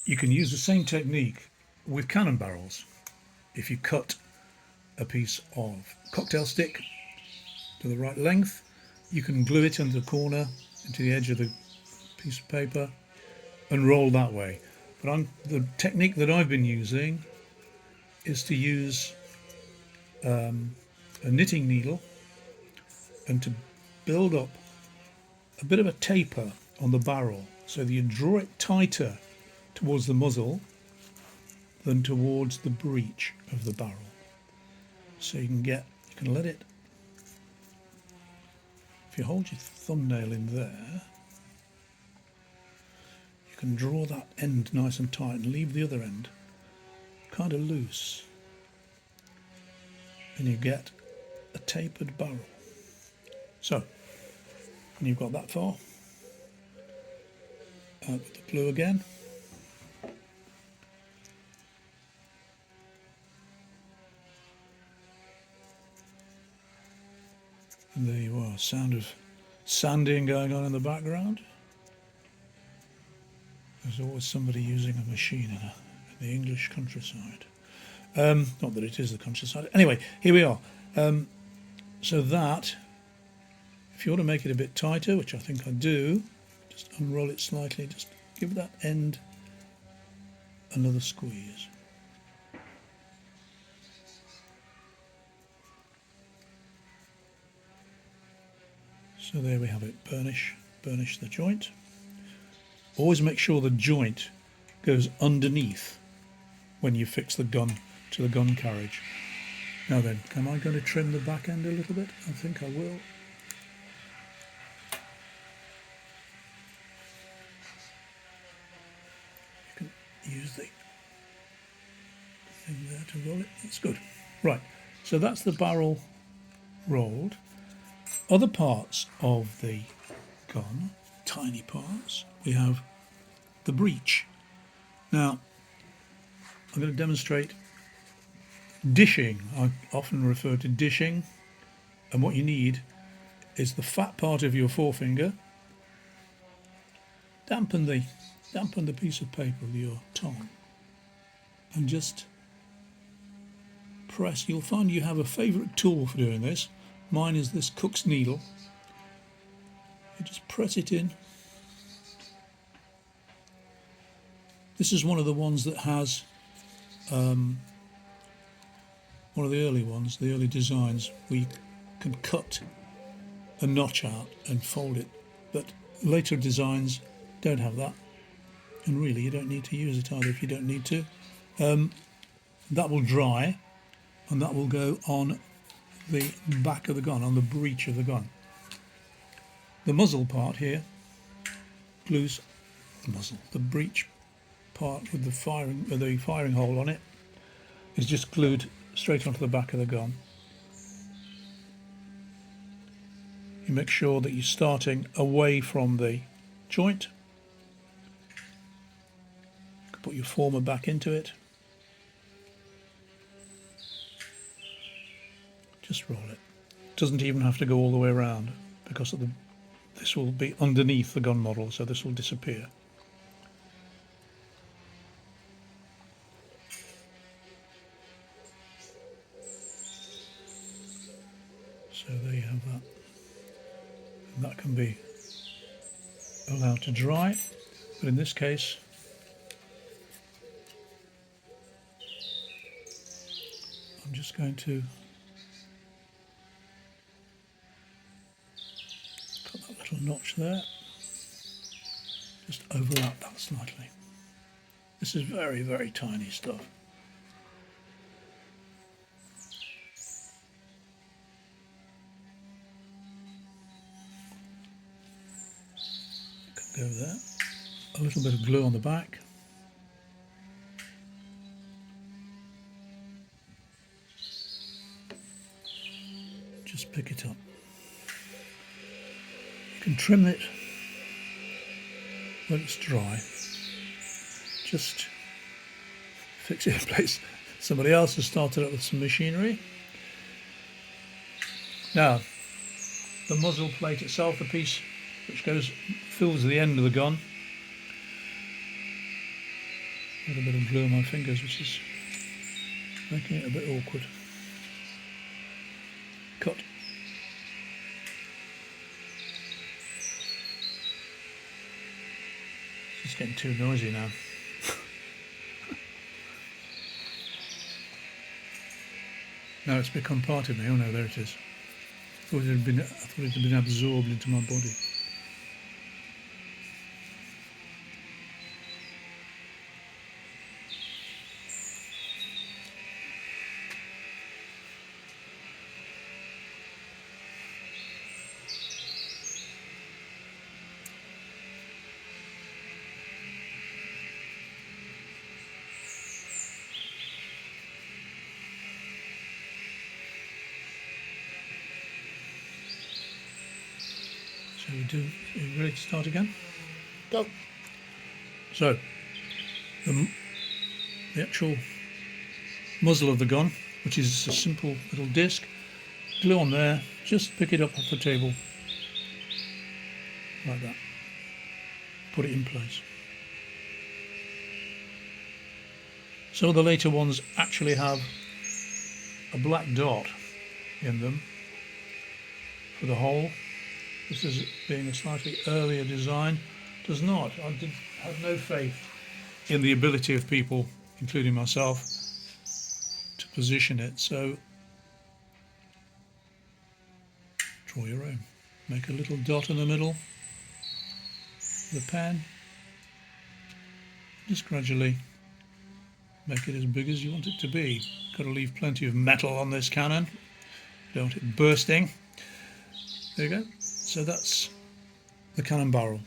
You can use the same technique with cannon barrels. If you cut a piece of cocktail stick to the right length, you can glue it into the corner, into the edge of the piece of paper, and roll that way. But the technique that I've been using is to use a knitting needle and to build up a bit of a taper on the barrel so that you draw it tighter towards the muzzle than towards the breech of the barrel. So you can let it, if you hold your thumbnail in there, you can draw that end nice and tight and leave the other end kind of loose, and you get a tapered barrel. So when you've got that far, out with the glue again, and there you are. Sound of sanding going on in the background. There's always somebody using a machine in the English countryside. Not that it is the countryside. Anyway, here we are. So that, if you want to make it a bit tighter, which I think I do, just unroll it slightly, just give that end another squeeze. So there we have it. Burnish the joint. Always make sure the joint goes underneath when you fix the gun to the gun carriage. Now then, am I going to trim the back end a little bit? I think I will. You can use the thing there to roll it. That's good. Right, so that's the barrel rolled. Other parts of the gun, tiny parts, we have the breech. Now, I'm going to demonstrate dishing. I often refer to dishing, and what you need is the fat part of your forefinger. Dampen the piece of paper with your tongue and just press. You'll find you have a favourite tool for doing this. Mine is this cook's needle. You just press it in. This is one of the ones that has one of the early ones, the early designs, where you can cut a notch out and fold it, but later designs don't have that, and really you don't need to use it either if you don't need to. That will dry and that will go on the back of the gun, on the breech of the gun. The muzzle part here glues the muzzle. The breech part with the firing hole on it is just glued straight onto the back of the gun. You make sure that you're starting away from the joint. You can put your former back into it. Just roll it. Doesn't even have to go all the way around because of this will be underneath the gun model, so this will disappear. So there you have that. And that can be allowed to dry, but in this case I'm just going to put that little notch there, just overlap that slightly. This is very, very tiny stuff. Go there. A little bit of glue on the back. Just pick it up. You can trim it when it's dry. Just fix it in place. Somebody else has started up with some machinery. Now, the muzzle plate itself, the piece which fills the end of the gun. Got a bit of glue on my fingers, which is making it a bit awkward. Cut. It's getting too noisy now. Now it's become part of me. Oh no, there it is. I thought it had been absorbed into my body. Are you ready to start again? Go. So, the actual muzzle of the gun, which is a simple little disc, glue on there, just pick it up off the table, like that. Put it in place. Some of the later ones actually have a black dot in them for the hole. This is being a slightly earlier design. Does not. I have no faith in the ability of people, including myself, to position it. So draw your own. Make a little dot in the middle with a pen. Just gradually make it as big as you want it to be. Got to leave plenty of metal on this cannon. Don't want it bursting. There you go. So that's the cannon barrel.